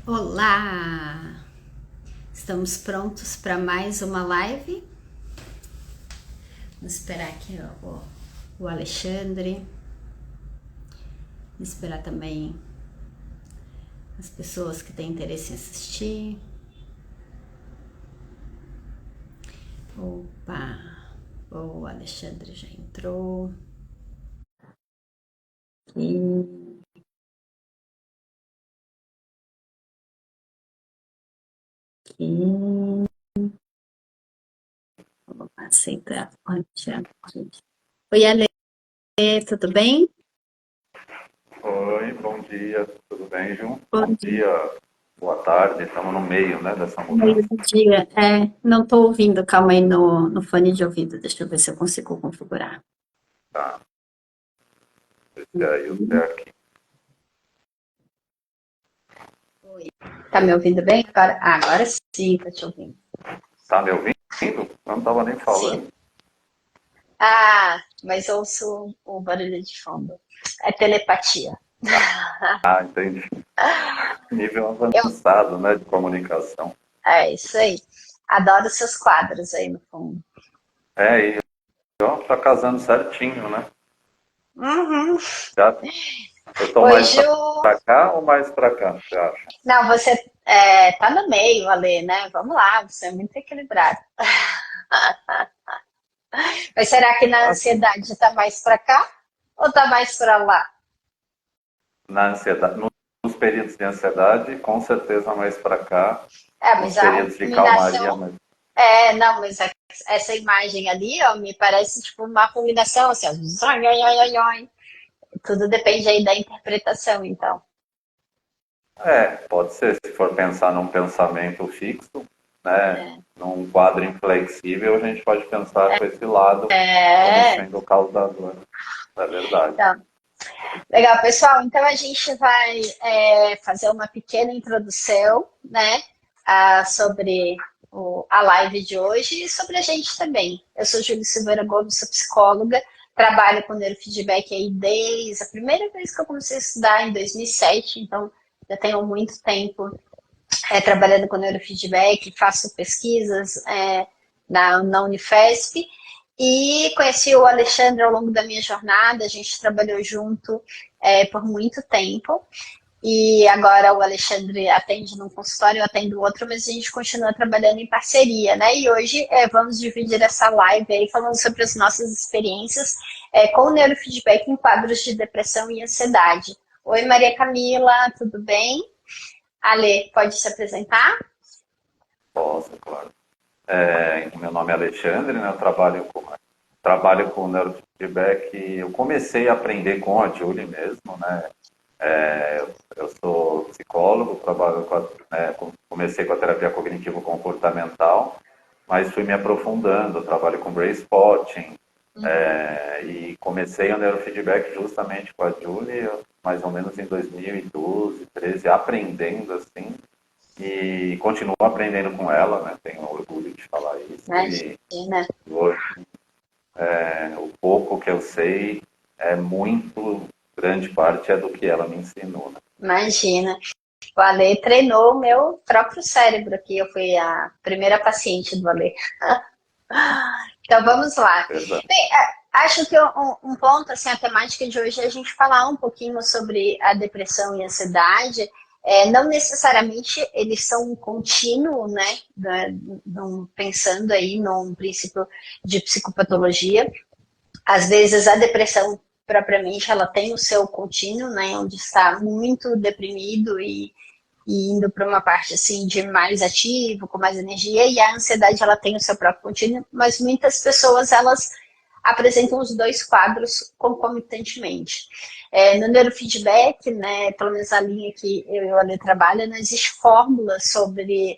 Olá! Estamos prontos para mais uma live. Vamos esperar aqui o Alexandre. Vamos esperar também as pessoas que têm interesse em assistir. Opa! O Alexandre já entrou. Vou aceitar. Oi, Ale, tudo bem? Oi, bom dia, tudo bem, Ju? Bom Bom dia, boa tarde, estamos no meio, né, dessa meio mudança. do dia. Não estou ouvindo, calma aí no fone de ouvido. Deixa eu ver se eu consigo configurar. Tá, esse aí o Zé aqui. Oi. Tá me ouvindo bem agora? Agora sim, tá te ouvindo. Tá me ouvindo? Eu não estava nem Sim. falando. Mas ouço o barulho de fundo. É telepatia. Ah, entendi. Nível Eu, avançado, né, de comunicação. é isso aí. Adoro seus quadros aí no fundo. E ó, tá casando certinho, né? Uhum. Já, eu tô Oi, mais Ju. pra cá ou mais pra cá, você acha? Não, você tá no meio, Ale, né? Vamos lá, você é muito equilibrado. Mas será que na Assim, ansiedade tá mais pra cá ou tá mais pra lá? na ansiedade, nos períodos de ansiedade, com certeza mais pra cá. Nos Mas a períodos de calmaria, ruminação. mais. Não, mas essa imagem ali, ó, me parece tipo uma combinação assim, ó, zoi, oi, oi, oi, oi. Tudo depende aí da interpretação, então. Pode ser, se for pensar num pensamento fixo, né, É, num quadro inflexível, a gente pode pensar com esse lado como é, sendo o causador, é verdade. então, legal, pessoal. Então a gente vai fazer uma pequena introdução, né, sobre a live de hoje e sobre a gente também. Eu sou Júlia Silveira Gomes, sou psicóloga, trabalho com neurofeedback aí desde a primeira vez que eu comecei a estudar, em 2007, então já tenho muito tempo trabalhando com neurofeedback, faço pesquisas na Unifesp e conheci o Alexandre ao longo da minha jornada, a gente trabalhou junto por muito tempo e agora o Alexandre atende num consultório, eu atendo outro, mas a gente continua trabalhando em parceria, né? E hoje vamos dividir essa live aí falando sobre as nossas experiências com o neurofeedback em quadros de depressão e ansiedade. Oi, Maria Camila, tudo bem? Ale, pode se apresentar? Posso, claro. Meu nome é Alexandre, né, eu trabalho com neurofeedback, eu comecei a aprender com a Julie mesmo, né, eu sou psicólogo, comecei com a terapia cognitivo-comportamental, mas fui me aprofundando, eu trabalho com brain spotting, e comecei o neurofeedback justamente com a Julie, mais ou menos em 2012, 13, aprendendo assim, e continuo aprendendo com ela, né? Tenho orgulho de falar isso, e Imagina, hoje o pouco que eu sei é muito grande parte é do que ela me ensinou, né? imagina. O Ale treinou o meu próprio cérebro aqui. Eu fui a primeira paciente do Ale. Então vamos lá. Verdade. Bem, acho que um ponto, assim, a temática de hoje é a gente falar um pouquinho sobre a depressão e a ansiedade. Não necessariamente eles são um contínuo, né? Pensando aí num princípio de psicopatologia. Às vezes a depressão propriamente ela tem o seu contínuo, né, onde está muito deprimido e indo para uma parte assim de mais ativo, com mais energia, e a ansiedade ela tem o seu próprio contínuo, mas muitas pessoas elas apresentam os dois quadros concomitantemente. No neurofeedback, né, pelo menos a linha que eu e o Ale trabalha, não existe fórmula sobre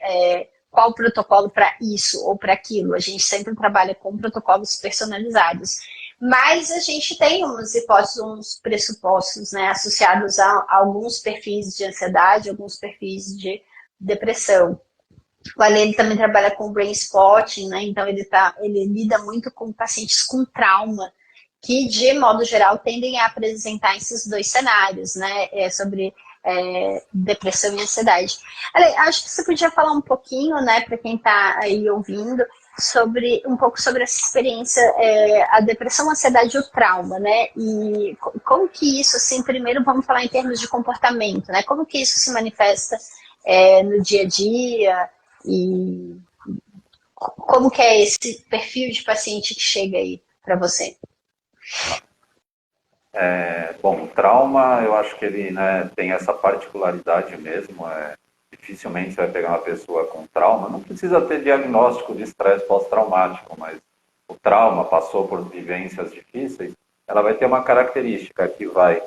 qual protocolo para isso ou para aquilo. A gente sempre trabalha com protocolos personalizados. Mas a gente tem umas hipóteses, uns pressupostos, né, associados a alguns perfis de ansiedade, alguns perfis de depressão. O Ale ele também trabalha com brain spotting, né? Então ele lida muito com pacientes com trauma, que de modo geral tendem a apresentar esses dois cenários, né? Sobre depressão e ansiedade. Ale, acho que você podia falar um pouquinho, né, para quem está aí ouvindo, um pouco sobre essa experiência, a depressão, a ansiedade e o trauma, né? E como que isso, assim, primeiro vamos falar em termos de comportamento, né? Como que isso se manifesta no dia a dia e como que é esse perfil de paciente que chega aí para você? Bom, o trauma, eu acho que ele, né, tem essa particularidade mesmo. Dificilmente você vai pegar uma pessoa com trauma. Não precisa ter diagnóstico de estresse pós-traumático, mas o trauma passou por vivências difíceis, ela vai ter uma característica que vai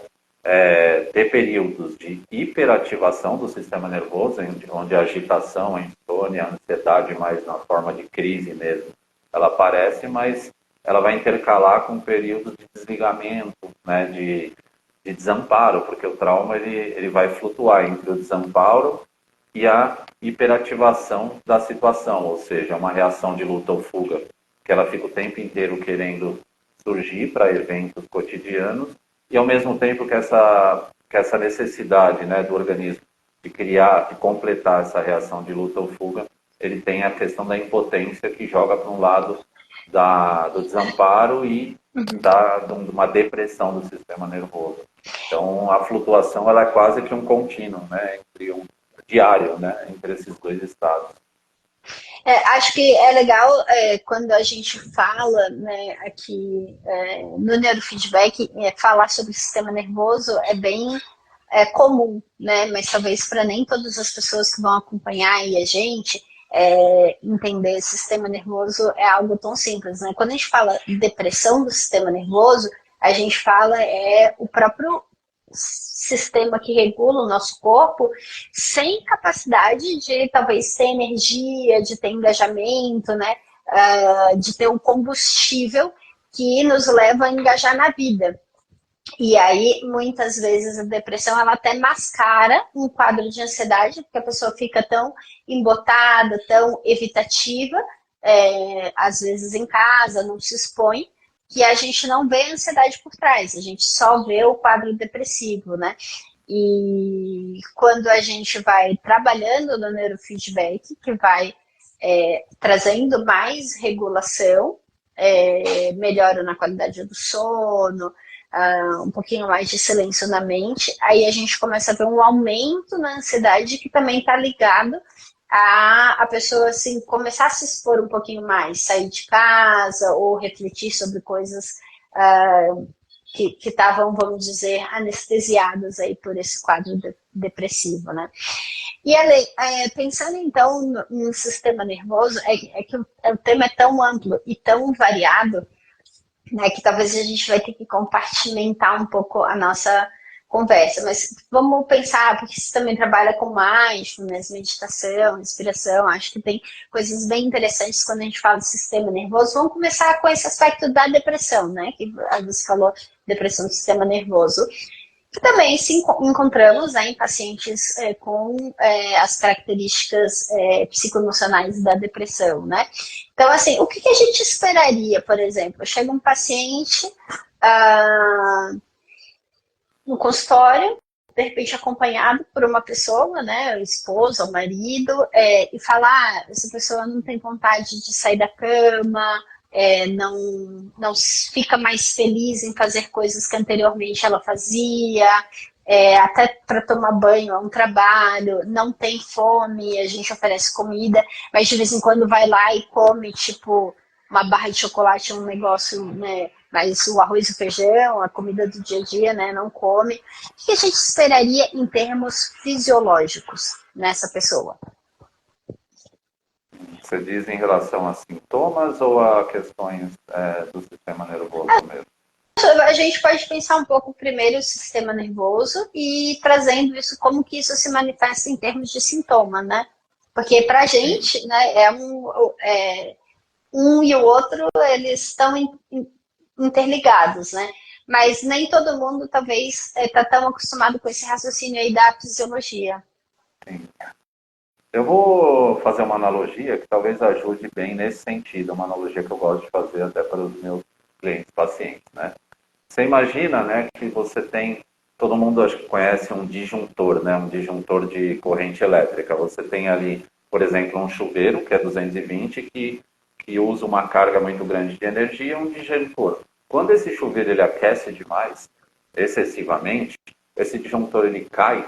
ter períodos de hiperativação do sistema nervoso, onde a agitação, a insônia, a ansiedade, mais na forma de crise mesmo, ela aparece, mas ela vai intercalar com períodos de desligamento, né, de desamparo, porque o trauma ele vai flutuar entre o desamparo e a hiperativação da situação, ou seja, uma reação de luta ou fuga, que ela fica o tempo inteiro querendo surgir para eventos cotidianos, e ao mesmo tempo que essa necessidade, né, do organismo de criar, de completar essa reação de luta ou fuga, ele tem a questão da impotência que joga para um lado do desamparo e de uma depressão do sistema nervoso. Então, a flutuação ela é quase que um contínuo, né, entre diário, né, entre esses dois estados. Acho que é legal quando a gente fala, né, aqui no neurofeedback, falar sobre o sistema nervoso é bem comum, né, mas talvez para nem todas as pessoas que vão acompanhar aí a gente entender o sistema nervoso é algo tão simples, né? Quando a gente fala depressão do sistema nervoso, a gente fala o próprio sistema que regula o nosso corpo sem capacidade de talvez ter energia, de ter engajamento, né? De ter um combustível que nos leva a engajar na vida. E aí, muitas vezes, a depressão ela até mascara um quadro de ansiedade, porque a pessoa fica tão embotada, tão evitativa, às vezes em casa, não se expõe, que a gente não vê a ansiedade por trás, a gente só vê o quadro depressivo, né? E quando a gente vai trabalhando no neurofeedback, que vai trazendo mais regulação, melhora na qualidade do sono, um pouquinho mais de silêncio na mente, aí a gente começa a ver um aumento na ansiedade que também está ligado a pessoa assim, começar a se expor um pouquinho mais, sair de casa ou refletir sobre coisas que estavam, vamos dizer, anestesiadas aí por esse quadro depressivo, né? E Ale, pensando então no sistema nervoso, que o tema é tão amplo e tão variado, né, que talvez a gente vai ter que compartimentar um pouco a nossa conversa, mas vamos pensar, porque você também trabalha com mindfulness, meditação, respiração, acho que tem coisas bem interessantes quando a gente fala do sistema nervoso. Vamos começar com esse aspecto da depressão, né, que você falou, depressão do sistema nervoso, que também se encontramos em pacientes com as características psicoemocionais da depressão, né? Então, assim, o que a gente esperaria, por exemplo? Chega um paciente no consultório, de repente acompanhado por uma pessoa, né, o esposo, o marido, e fala, essa pessoa não tem vontade de sair da cama, não fica mais feliz em fazer coisas que anteriormente ela fazia, até para tomar banho é um trabalho, não tem fome, a gente oferece comida, mas de vez em quando vai lá e come, tipo, uma barra de chocolate, um negócio, né, mas o arroz e o feijão, a comida do dia a dia, né, não come. O que a gente esperaria em termos fisiológicos nessa pessoa? Você diz em relação a sintomas ou a questões do sistema nervoso mesmo? A gente pode pensar um pouco primeiro o sistema nervoso e trazendo isso, como que isso se manifesta em termos de sintoma, né? Porque para a gente, né, um e o outro, eles estão interligados, né? Mas nem todo mundo, talvez, está tão acostumado com esse raciocínio aí da fisiologia. Sim. Eu vou fazer uma analogia que talvez ajude bem nesse sentido, uma analogia que eu gosto de fazer até para os meus clientes, pacientes, né? Você imagina, né, que você tem todo mundo acho que conhece um disjuntor, né? Um disjuntor de corrente elétrica. Você tem ali, por exemplo, um chuveiro, que é 220, que usa uma carga muito grande de energia, um disjuntor. Quando esse chuveiro ele aquece demais, excessivamente, esse disjuntor ele cai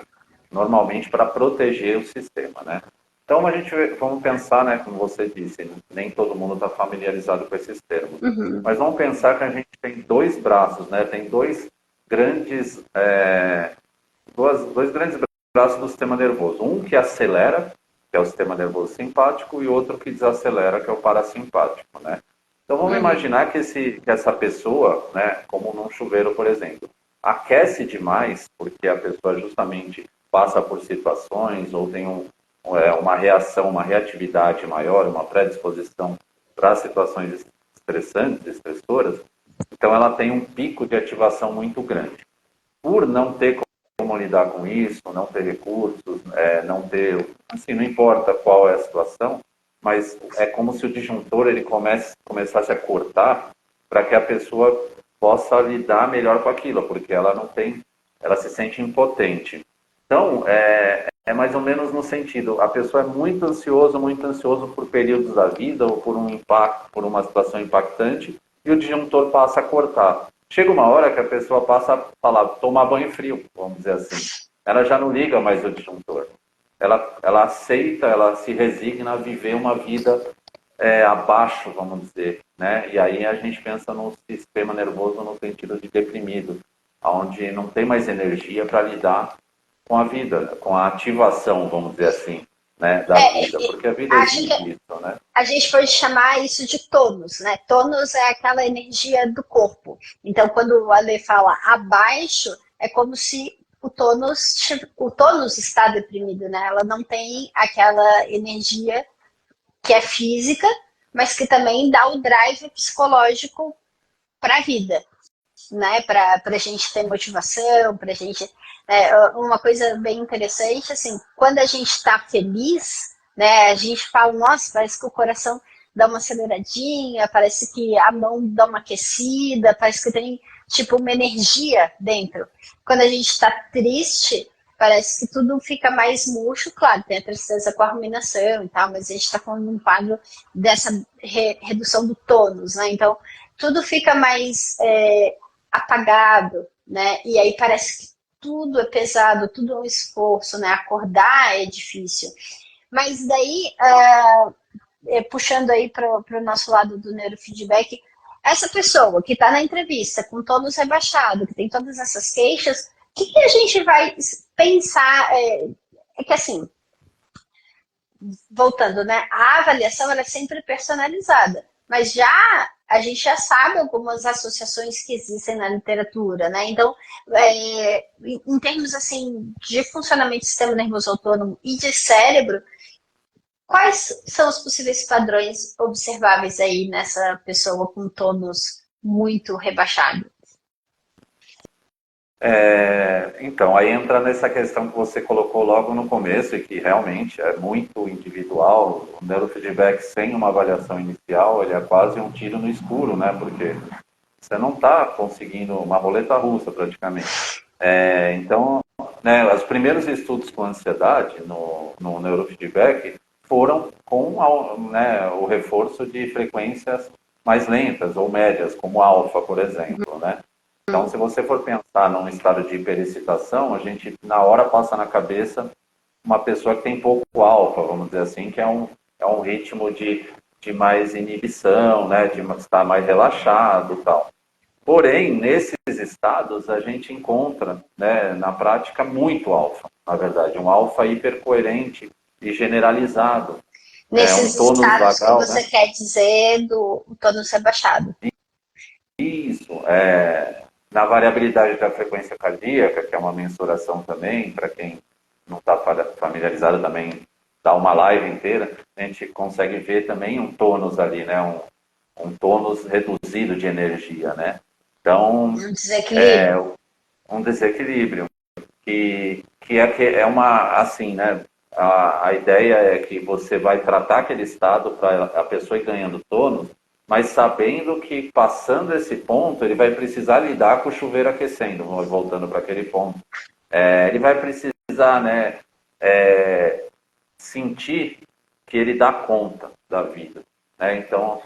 normalmente para proteger o sistema, né? Então a gente vamos pensar, né, como você disse, nem todo mundo está familiarizado com esses termos, mas vamos pensar que a gente tem dois braços, né? Tem grandes, dois grandes braços do sistema nervoso. Um que acelera, que é o sistema nervoso simpático, e outro que desacelera, que é o parasimpático, né? Então vamos imaginar que essa pessoa, né, como num chuveiro, por exemplo, aquece demais, porque a pessoa justamente passa por situações ou tem uma reação, uma reatividade maior, uma predisposição para situações estressantes, estressoras, então ela tem um pico de ativação muito grande. Por não ter como lidar com isso, não ter recursos, não ter, assim, não importa qual é a situação, mas é como se o disjuntor ele começasse a cortar para que a pessoa possa lidar melhor com aquilo, porque ela não tem, ela se sente impotente. Então, é mais ou menos no sentido, a pessoa é muito ansioso por períodos da vida ou por um impacto, por uma situação impactante, e o disjuntor passa a cortar. Chega uma hora que a pessoa passa a falar, tomar banho frio, vamos dizer assim. Ela já não liga mais o disjuntor. Ela aceita, ela se resigna a viver uma vida abaixo, vamos dizer, né? E aí a gente pensa no sistema nervoso no sentido de deprimido, onde não tem mais energia para lidar com a vida, com a ativação, vamos dizer assim, né, da vida, porque a vida Acho que exige isso, né? a gente pode chamar isso de tônus, né? Tônus é aquela energia do corpo. Então, quando o Ale fala abaixo, é como se o tônus está deprimido, né? Ela não tem aquela energia que é física, mas que também dá o drive psicológico para a vida, né? Para a gente ter motivação, para a gente. Uma coisa bem interessante, assim, quando a gente está feliz, né? A gente fala, nossa, parece que o coração dá uma aceleradinha, parece que a mão dá uma aquecida, parece que tem tipo uma energia dentro. Quando a gente está triste, parece que tudo fica mais murcho, claro, tem a tristeza com a ruminação e tal, mas a gente está falando de um quadro dessa redução do tônus, né? Então, tudo fica mais apagado, né? E aí parece que tudo é pesado, tudo é um esforço, né? Acordar é difícil. Mas daí, puxando aí para o nosso lado do neurofeedback, essa pessoa que está na entrevista com tônus rebaixado, que tem todas essas queixas, o que a gente vai pensar? É que assim, voltando, né? A avaliação ela é sempre personalizada, mas a gente já sabe algumas associações que existem na literatura, né? Então, em termos assim de funcionamento do sistema nervoso autônomo e de cérebro, quais são os possíveis padrões observáveis aí nessa pessoa com tônus muito rebaixado? Então, aí entra nessa questão que você colocou logo no começo, e que realmente é muito individual. O neurofeedback sem uma avaliação inicial, ele é quase um tiro no escuro, né? Porque você não está conseguindo uma roleta russa, praticamente. Então, né, os primeiros estudos com ansiedade no neurofeedback foram com né, o reforço de frequências mais lentas ou médias, como alfa, por exemplo, né? Então, se você for pensar num estado de hiperexcitação, a gente, na hora, passa na cabeça uma pessoa que tem pouco alfa, vamos dizer assim, que é um ritmo de mais inibição, né, de estar mais relaxado e tal. Porém, nesses estados, a gente encontra, né, na prática, muito alfa, na verdade, um alfa hipercoerente e generalizado. Nesses Um tônus estados que vagal, você né? quer dizer do tônus rebaixado. Isso, na variabilidade da frequência cardíaca, que é uma mensuração também, para quem não está familiarizado também, dá uma live inteira, a gente consegue ver também um tônus ali, né? Um tônus reduzido de energia, né? Então, Um desequilíbrio. um desequilíbrio, que é uma, assim, né? A ideia é que você vai tratar aquele estado para a pessoa ir ganhando tônus, mas sabendo que passando esse ponto, ele vai precisar lidar com o chuveiro aquecendo, voltando para aquele ponto. Ele vai precisar, né, sentir que ele dá conta da vida, né? Então,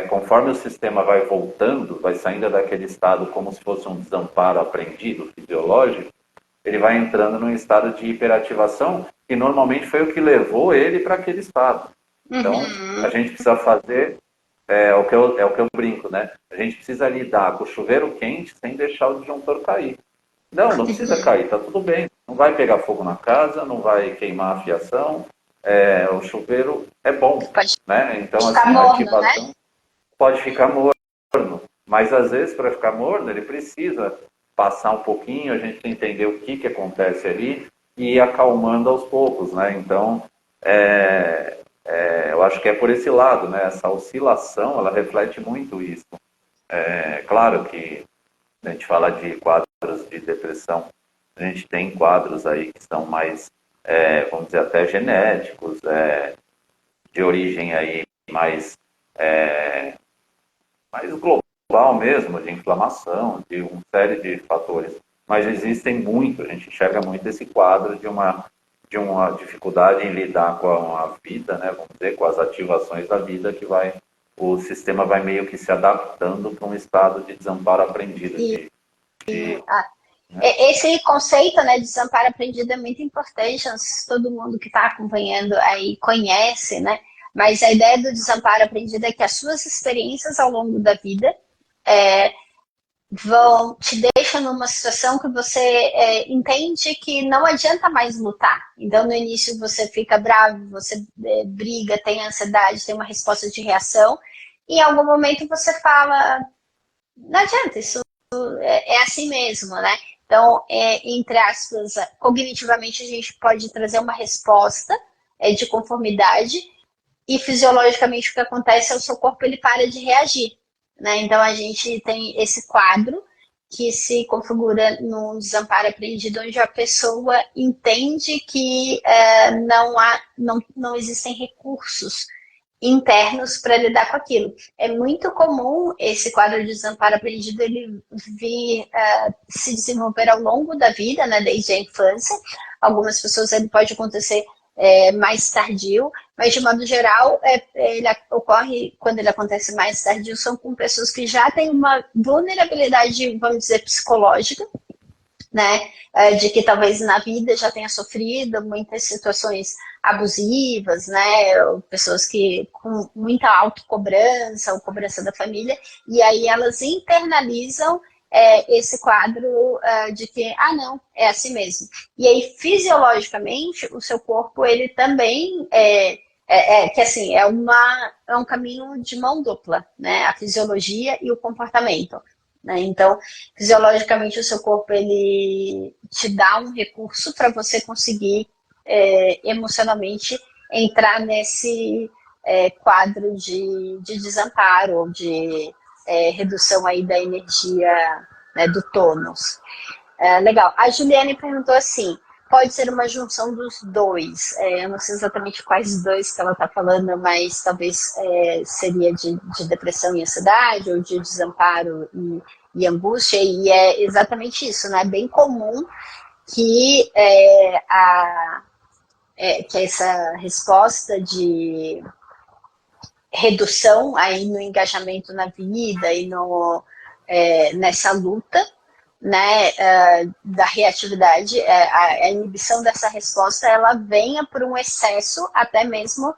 conforme o sistema vai voltando, vai saindo daquele estado como se fosse um desamparo aprendido, fisiológico, ele vai entrando num estado de hiperativação, que normalmente foi o que levou ele para aquele estado. Então, a gente precisa fazer, o que eu brinco, né? A gente precisa lidar com o chuveiro quente sem deixar o disjuntor cair. Não precisa cair, tá tudo bem. Não vai pegar fogo na casa, não vai queimar a fiação. O chuveiro é bom, Pode né? Então, ficar assim, a morno, ativação né? pode ficar morno, mas às vezes para ficar morno ele precisa passar um pouquinho, a gente entender o que acontece ali e ir acalmando aos poucos, né? Então, eu acho que é por esse lado, né? Essa oscilação, ela reflete muito isso. Claro que a gente fala de quadros de depressão, a gente tem quadros aí que são mais, vamos dizer, até genéticos, de origem aí mais global mesmo, de inflamação, de uma série de fatores. Mas existem muito, a gente enxerga muito esse quadro de uma dificuldade em lidar com a vida, né, vamos dizer, com as ativações da vida, o sistema vai meio que se adaptando para um estado de desamparo aprendido. Esse conceito, né, de desamparo aprendido é muito importante, não sei se todo mundo que está acompanhando aí conhece, né? Mas a ideia do desamparo aprendido é que as suas experiências ao longo da vida te deixam numa situação que você entende que não adianta mais lutar. Então, no início você fica bravo, você briga, tem ansiedade, tem uma resposta de reação, e em algum momento você fala, não adianta, isso é assim mesmo, né? Então, entre aspas, cognitivamente a gente pode trazer uma resposta de conformidade e fisiologicamente o que acontece é o seu corpo ele para de reagir, né? Então a gente tem esse quadro que se configura num desamparo aprendido, onde a pessoa entende que não existem recursos internos para lidar com aquilo. É muito comum esse quadro de desamparo aprendido ele vir se desenvolver ao longo da vida, né, desde a infância. Algumas pessoas ele pode acontecer mais tardio, mas de modo geral ele ocorre quando ele acontece mais tardio, são com pessoas que já têm uma vulnerabilidade, vamos dizer, psicológica, né, de que talvez na vida já tenha sofrido muitas situações abusivas, né, ou pessoas que com muita autocobrança ou cobrança da família, e aí elas internalizam esse quadro de que, não, é assim mesmo. E aí, fisiologicamente, o seu corpo, ele também que assim, é um caminho de mão dupla, né, a fisiologia e o comportamento. Né? Então, fisiologicamente, o seu corpo ele te dá um recurso para você conseguir emocionalmente entrar nesse quadro de desamparo ou de redução aí da energia, né, do tônus. Legal. A Juliane perguntou assim, pode ser uma junção dos dois. Eu não sei exatamente quais dois que ela está falando, mas talvez seria de depressão e ansiedade, ou de desamparo e angústia, e é exatamente isso, né? É bem comum que, que essa resposta de redução aí no engajamento na vida e nessa luta, né, da reatividade, a inibição dessa resposta, ela venha por um excesso até mesmo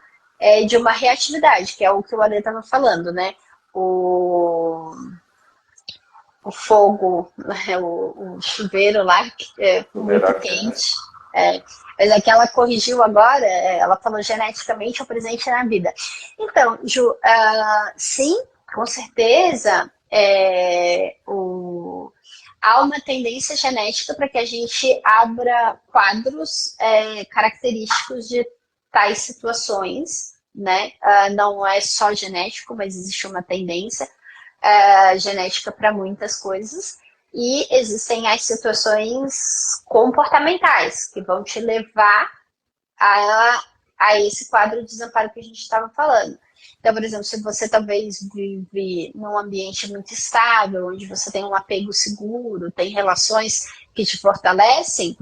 de uma reatividade, que é o que o Ale estava falando, né? O fogo, o chuveiro lá, muito quente. Mas é que ela corrigiu agora, ela falou geneticamente é o presente na vida. Então, Ju, sim, com certeza, há uma tendência genética para que a gente abra quadros característicos de tais situações, né? Não é só genético, mas existe uma tendência genética para muitas coisas. E existem as situações comportamentais que vão te levar a esse quadro de desamparo que a gente estava falando. Então, por exemplo, se você talvez vive num ambiente muito estável, onde você tem um apego seguro, tem relações que te fortalecem,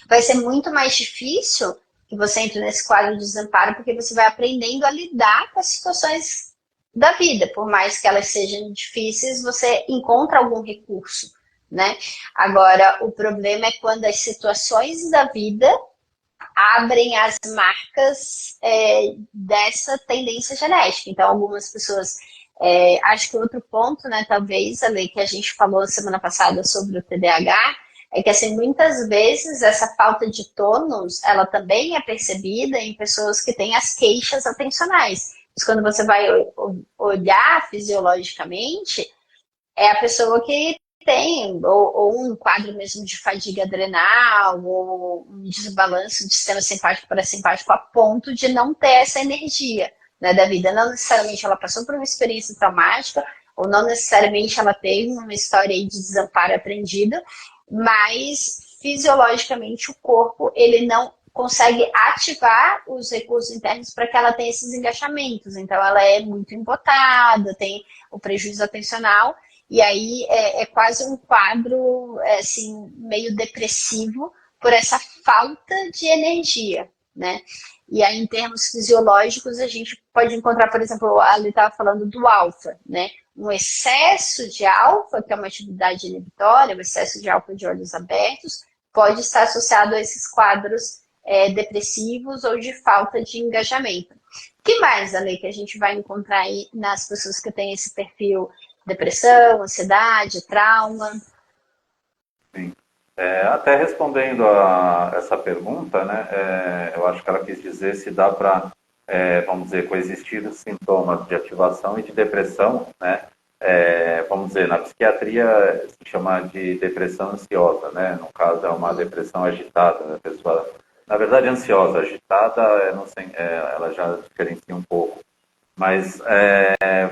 vai ser muito mais difícil que você entre nesse quadro de desamparo, porque você vai aprendendo a lidar com as situações da vida. Por mais que elas sejam difíceis, você encontra algum recurso, né? Agora, o problema é quando as situações da vida abrem as marcas dessa tendência genética. Então, algumas pessoas... acho que outro ponto, né, talvez, Ale, que a gente falou semana passada sobre o TDAH, é que, assim, muitas vezes essa falta de tônus, ela também é percebida em pessoas que têm as queixas atencionais. Mas quando você vai olhar fisiologicamente, é a pessoa que tem ou um quadro mesmo de fadiga adrenal, ou um desbalanço de sistema simpático parasimpático a ponto de não ter essa energia, né, da vida. Não necessariamente ela passou por uma experiência traumática, ou não necessariamente ela teve uma história aí de desamparo aprendido, mas fisiologicamente o corpo ele não consegue ativar os recursos internos para que ela tenha esses engaixamentos. Então ela é muito embotada, tem o prejuízo atencional, e aí é quase um quadro assim, meio depressivo por essa falta de energia, né? E aí, em termos fisiológicos, a gente pode encontrar, por exemplo, ali estava falando do alfa, né? Um excesso de alfa, que é uma atividade inibitória, um excesso de alfa de olhos abertos, pode estar associado a esses quadros depressivos ou de falta de engajamento. O que mais, Ale, que a gente vai encontrar aí nas pessoas que têm esse perfil depressão, ansiedade, trauma? Sim. Até respondendo a essa pergunta, né, eu acho que ela quis dizer se dá para, vamos dizer, coexistir os sintomas de ativação e de depressão, né? Vamos dizer, na psiquiatria se chama de depressão ansiosa, né? No caso é uma depressão agitada, né? A pessoa, na verdade, ansiosa, agitada, não sei, ela já diferencia um pouco, mas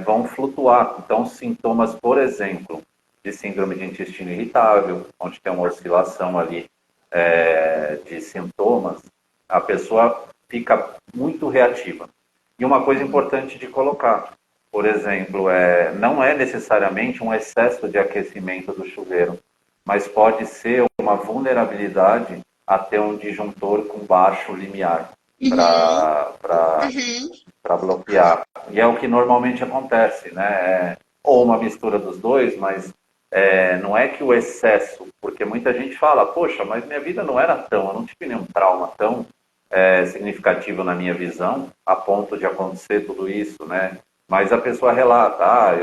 vão flutuar. Então, sintomas, por exemplo, de síndrome de intestino irritável, onde tem uma oscilação ali de sintomas, a pessoa fica muito reativa. E uma coisa importante de colocar, por exemplo, não é necessariamente um excesso de aquecimento do chuveiro, mas pode ser uma vulnerabilidade a ter um disjuntor com baixo limiar para bloquear. E é o que normalmente acontece, né? Ou uma mistura dos dois, mas não é que o excesso, porque muita gente fala, poxa, mas minha vida não era tão, eu não tive nenhum trauma tão significativo na minha visão, a ponto de acontecer tudo isso, né? Mas a pessoa relata,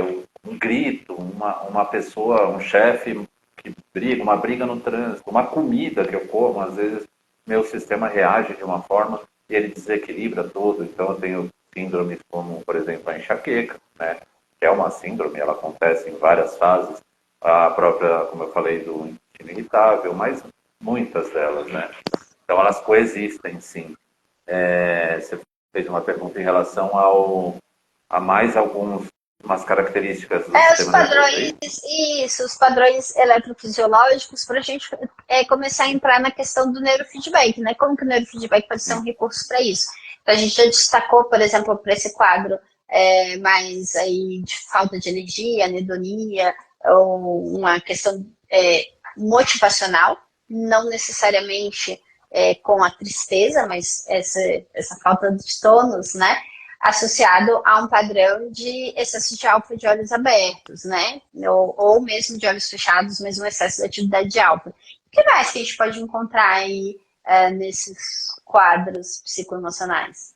um grito, uma pessoa, um chefe que briga, uma briga no trânsito, uma comida que eu como, às vezes meu sistema reage de uma forma e ele desequilibra tudo. Então eu tenho síndromes como, por exemplo, a enxaqueca, né? Que é uma síndrome, ela acontece em várias fases, a própria, como eu falei, do intestino irritável, mas muitas delas, né? Então elas coexistem, sim. Você fez uma pergunta em relação a mais umas características do Os sistema nervoso, é padrões, isso? isso, os padrões eletrofisiológicos, para a gente começar a entrar na questão do neurofeedback, né? Como que o neurofeedback pode ser um Sim. recurso para isso? Então, a gente já destacou, por exemplo, para esse quadro mais aí de falta de energia, anedonia, ou uma questão motivacional, não necessariamente com a tristeza, mas essa falta de tônus, né? Associado a um padrão de excesso de alfa de olhos abertos, né? Ou mesmo de olhos fechados, mesmo excesso de atividade de alfa. O que mais que a gente pode encontrar aí nesses quadros psicoemocionais?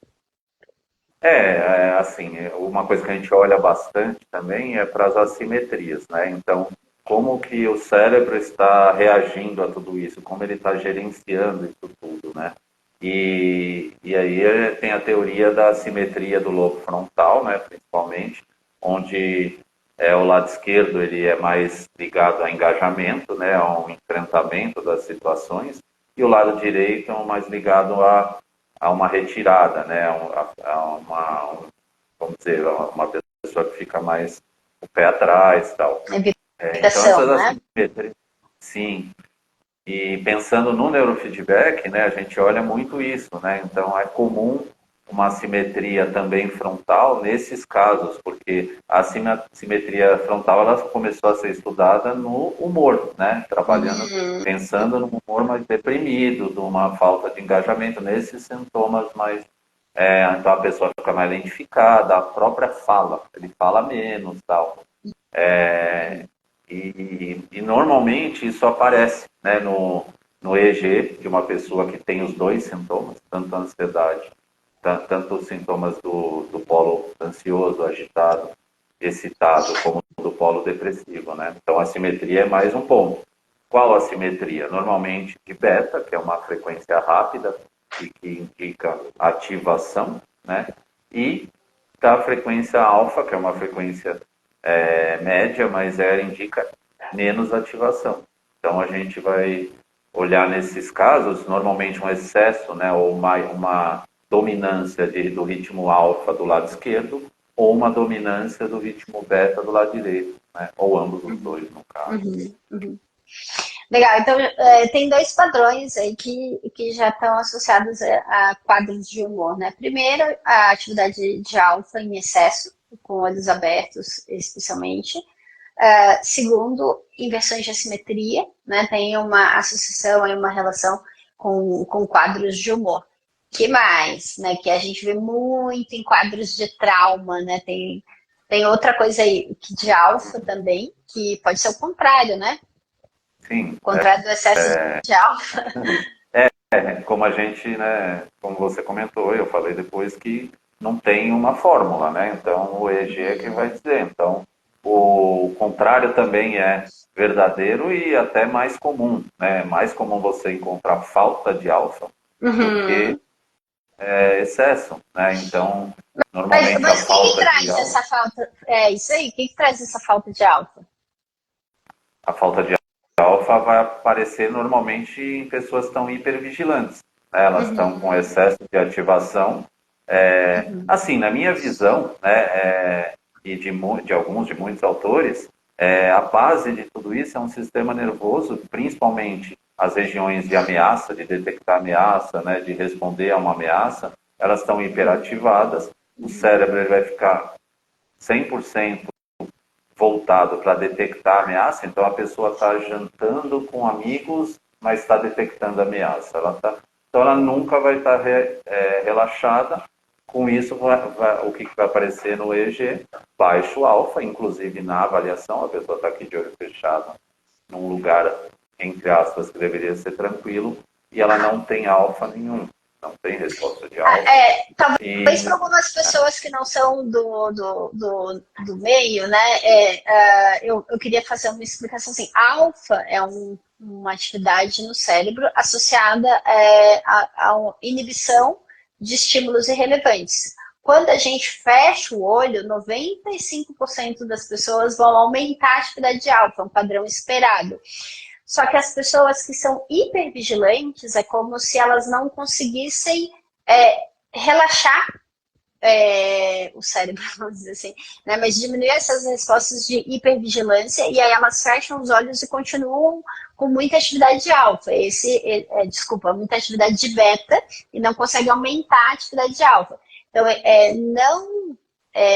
Assim, uma coisa que a gente olha bastante também é para as assimetrias, né? Então, como que o cérebro está reagindo a tudo isso, como ele está gerenciando isso tudo, né? E aí tem a teoria da assimetria do lobo frontal, né, principalmente, onde o lado esquerdo ele é mais ligado a engajamento, né, ao enfrentamento das situações, e o lado direito é mais ligado a uma retirada, né, vamos dizer, uma pessoa que fica mais o pé atrás e tal. Então Evitação, essas né? assimetrias, sim. E pensando no neurofeedback, né, a gente olha muito isso, né? Então é comum uma assimetria também frontal nesses casos, porque a assimetria frontal ela começou a ser estudada no humor, né? Trabalhando, pensando no humor mais deprimido, de uma falta de engajamento, nesses sintomas mais. Então a pessoa fica mais lentificada, a própria fala, ele fala menos, tal. E normalmente isso aparece, né, no EEG de uma pessoa que tem os dois sintomas, tanto a ansiedade, tanto os sintomas do polo ansioso, agitado, excitado, como do polo depressivo, né? Então a simetria é mais um ponto. Qual a simetria? Normalmente de beta, que é uma frequência rápida e que indica ativação, né? E da frequência alfa, que é uma frequência média, mas indica menos ativação. Então a gente vai olhar nesses casos, normalmente um excesso, né, ou uma dominância do ritmo alfa do lado esquerdo, ou uma dominância do ritmo beta do lado direito, né? Ou ambos os dois, no caso. Legal, então tem dois padrões aí que já estão associados a quadros de humor, né? Primeiro, a atividade de alfa em excesso, com olhos abertos especialmente. Segundo, inversões de assimetria, né? Tem uma associação, uma relação com quadros de humor. Que mais, né? Que a gente vê muito em quadros de trauma, né? Tem outra coisa aí que de alfa também, que pode ser o contrário, né? Sim. O contrário do excesso de alfa. Como a gente, né, como você comentou, eu falei depois que não tem uma fórmula, né? Então o EEG é quem vai dizer. Então o contrário também é verdadeiro e até mais comum, né? É mais comum você encontrar falta de alfa do que excesso, né? Então normalmente Mas a o que falta de traz alfa, essa falta? É isso aí, o que traz essa falta de alfa? a falta de alfa vai aparecer normalmente em pessoas que estão hipervigilantes, né? Elas estão com excesso de ativação. Assim, na minha visão, né, e de muitos autores, a base de tudo isso é um sistema nervoso, principalmente as regiões de ameaça, de detectar ameaça, né, de responder a uma ameaça, elas estão hiperativadas, o cérebro ele vai ficar 100% voltado para detectar ameaça, então a pessoa está jantando com amigos, mas está detectando ameaça. Então ela nunca vai estar relaxada. Com isso, o que vai aparecer no EEG? Baixo alfa, inclusive na avaliação, a pessoa está aqui de olho fechado, num lugar, entre aspas, que deveria ser tranquilo, e ela não tem alfa nenhum, não tem resposta de alfa. Talvez para algumas pessoas que não são do meio, né? Eu queria fazer uma explicação assim. Alfa é uma atividade no cérebro associada à inibição de estímulos irrelevantes. Quando a gente fecha o olho, 95% das pessoas vão aumentar a atividade de alfa, um padrão esperado. Só que as pessoas que são hipervigilantes, é como se elas não conseguissem relaxar o cérebro, vamos dizer assim, né? Mas diminuir essas respostas de hipervigilância e aí elas fecham os olhos e continuam com muita atividade de alfa. Muita atividade de beta e não consegue aumentar a atividade de alfa. Então, não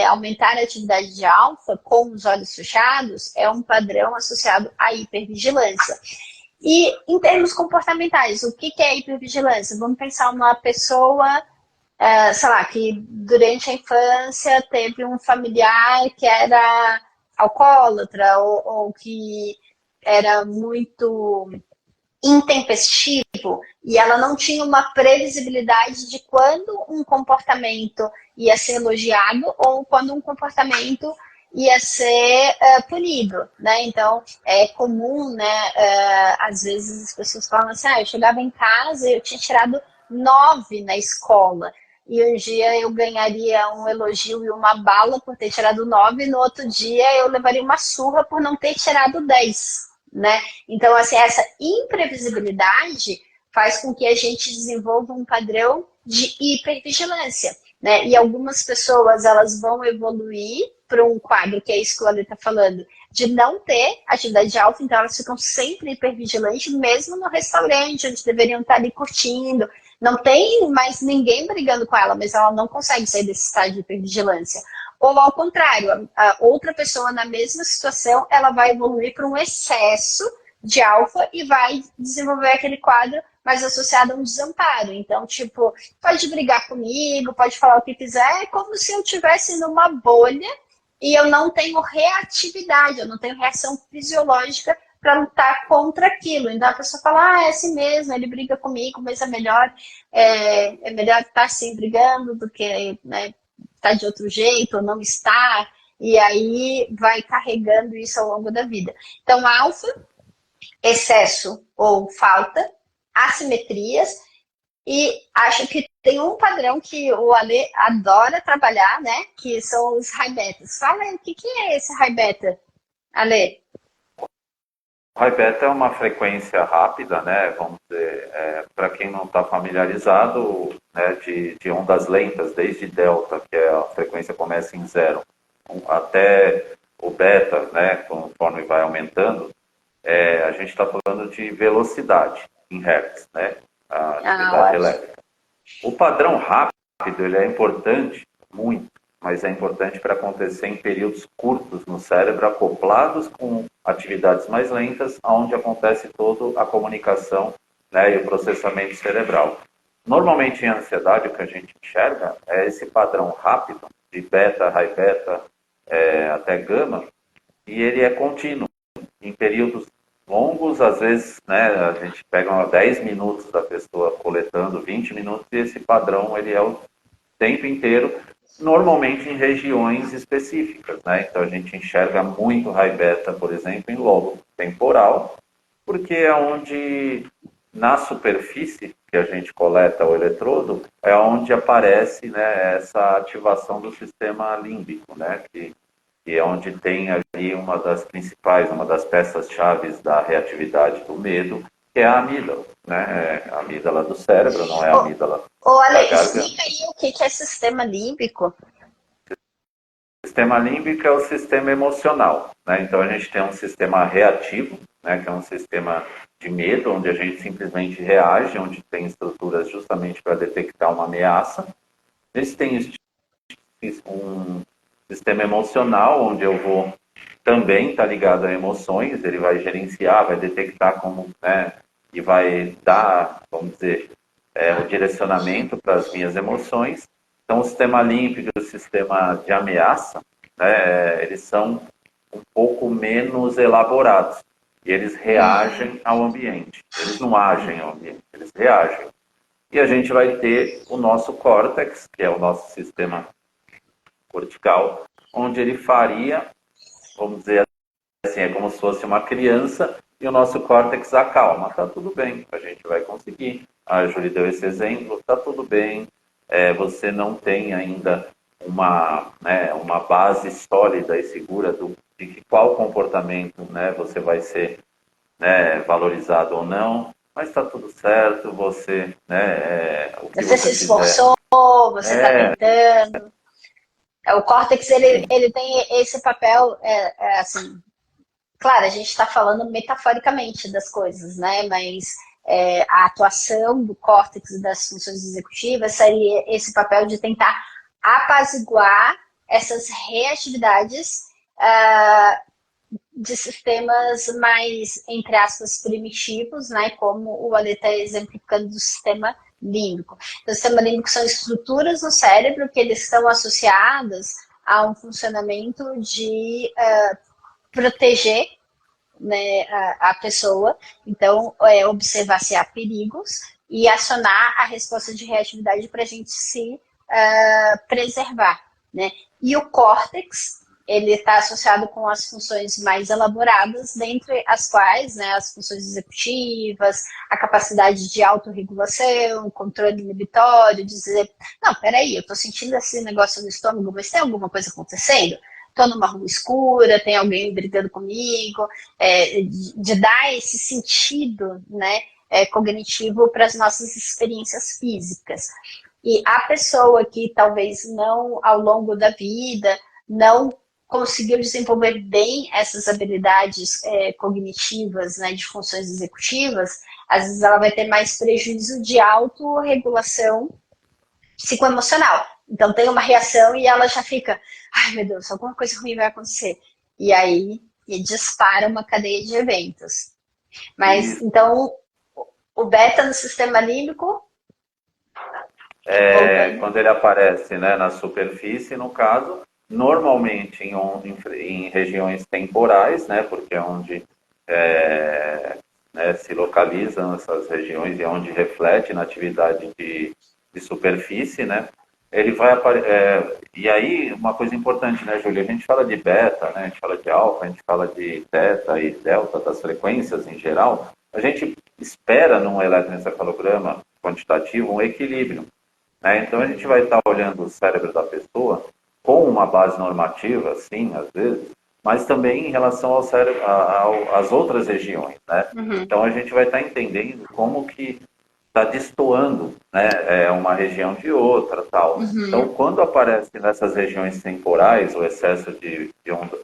aumentar a atividade de alfa com os olhos fechados é um padrão associado à hipervigilância. E em termos comportamentais, o que é hipervigilância? Vamos pensar numa pessoa, sei lá, que durante a infância teve um familiar que era alcoólatra ou que era muito intempestivo e ela não tinha uma previsibilidade de quando um comportamento ia ser elogiado ou quando um comportamento ia ser punido, né? Então, é comum, né? Às vezes as pessoas falam assim, eu chegava em casa e eu tinha tirado 9 na escola e um dia eu ganharia um elogio e uma bala por ter tirado 9 e no outro dia eu levaria uma surra por não ter tirado 10. Né? Então, assim, essa imprevisibilidade faz com que a gente desenvolva um padrão de hipervigilância, né? E algumas pessoas, elas vão evoluir para um quadro, que é isso que o Ale está falando, de não ter atividade de alfa, então elas ficam sempre hipervigilantes, mesmo no restaurante, onde deveriam estar ali curtindo, Não tem mais ninguém brigando com ela, mas ela não consegue sair desse estado de hipervigilância. Ou ao contrário, a outra pessoa na mesma situação, ela vai evoluir para um excesso de alfa e vai desenvolver aquele quadro mais associado a um desamparo. Então, tipo, pode brigar comigo, pode falar o que quiser, é como se eu estivesse numa bolha e eu não tenho reatividade, eu não tenho reação fisiológica para lutar contra aquilo. Então a pessoa fala, ah, é assim mesmo, ele briga comigo, mas é melhor estar assim brigando do que, né, estar de outro jeito ou não estar. E aí vai carregando isso ao longo da vida. Então, alfa, excesso ou falta, assimetrias, e acho que tem um padrão que o Ale adora trabalhar, né? Que são os high betas. Fala aí, o que é esse high beta, Ale? High beta é uma frequência rápida, né? Vamos dizer, para quem não está familiarizado, né, de ondas lentas, desde delta, que é a frequência começa em zero, até o beta, né, conforme vai aumentando, a gente está falando de velocidade em hertz, né? A atividade elétrica. O padrão rápido ele é importante, muito, mas é importante para acontecer em períodos curtos no cérebro, acoplados com atividades mais lentas, onde acontece toda a comunicação, né, e o processamento cerebral. Normalmente em ansiedade o que a gente enxerga é esse padrão rápido, de beta, high beta, até gama, e ele é contínuo, em períodos longos, às vezes, né, a gente pega 10 minutos da pessoa coletando, 20 minutos, e esse padrão ele é o tempo inteiro, normalmente em regiões específicas, né? Então a gente enxerga muito high beta, por exemplo, em lobo temporal, porque é onde, na superfície que a gente coleta o eletrodo, é onde aparece, né, essa ativação do sistema límbico, né, que é onde tem ali uma das principais, uma das peças-chave da reatividade do medo, que é a amígdala, né? É a amígdala do cérebro, não é a amígdala Olha, da garganta. explica aí o que é sistema límbico. O sistema límbico é o sistema emocional, né? Então a gente tem um sistema reativo, né, que é um sistema de medo, onde a gente simplesmente reage, onde tem estruturas justamente para detectar uma ameaça. Eles têm um sistema emocional, onde eu vou também estar ligado a emoções, ele vai gerenciar, vai detectar como, né, e vai dar, vamos dizer, o direcionamento para as minhas emoções. Então, o sistema límbico e o sistema de ameaça, né, eles são um pouco menos elaborados. E eles reagem ao ambiente. Eles não agem ao ambiente, eles reagem. E a gente vai ter o nosso córtex, que é o nosso sistema cortical, onde ele faria, vamos dizer assim, é como se fosse uma criança e o nosso córtex acalma. Tá tudo bem, a gente vai conseguir. A Júlia deu esse exemplo, tá tudo bem. Você não tem ainda uma base sólida e segura de que qual comportamento, né, você vai ser, né, valorizado ou não, mas está tudo certo, você, né, o que Você se você fizer. esforçou, você está tentando. O córtex, ele tem esse papel, assim, claro, a gente está falando metaforicamente das coisas, né? Mas a atuação do córtex e das funções executivas seria esse papel de tentar apaziguar essas reatividades de sistemas mais, entre aspas, primitivos, né? Como o Ale está exemplificando do sistema límbico. Então, o sistema límbico são estruturas no cérebro que eles estão associadas a um funcionamento de proteger, né, a pessoa, então observar se há perigos e acionar a resposta de reatividade para a gente se preservar, né? E o córtex, ele está associado com as funções mais elaboradas, dentre as quais, né, as funções executivas, a capacidade de autorregulação, controle inibitório, dizer, não, peraí, eu estou sentindo esse negócio no estômago, mas tem alguma coisa acontecendo? Estou numa rua escura, tem alguém brigando comigo, de dar esse sentido, né, cognitivo para as nossas experiências físicas. E a pessoa que talvez não, ao longo da vida, não conseguiu desenvolver bem essas habilidades cognitivas, né, de funções executivas, às vezes ela vai ter mais prejuízo de autorregulação psicoemocional. Então tem uma reação e ela já fica, ai meu Deus, alguma coisa ruim vai acontecer. E aí dispara uma cadeia de eventos. Mas, então, o beta no sistema límbico... Quando ele aparece, né, na superfície, no caso, normalmente em regiões temporais, né, porque é onde né, se localizam essas regiões e é onde reflete na atividade de superfície, né, ele vai e aí, uma coisa importante, né, Júlia, a gente fala de beta, né, a gente fala de alfa, a gente fala de teta e delta, das frequências em geral, a gente espera num eletroencefalograma quantitativo um equilíbrio, né? Então a gente vai estar olhando o cérebro da pessoa com uma base normativa, sim, às vezes, mas também em relação ao cérebro, às outras regiões, né? Então a gente vai estar entendendo como que está destoando, né, uma região de outra, tal. Então, quando aparece nessas regiões temporais o excesso de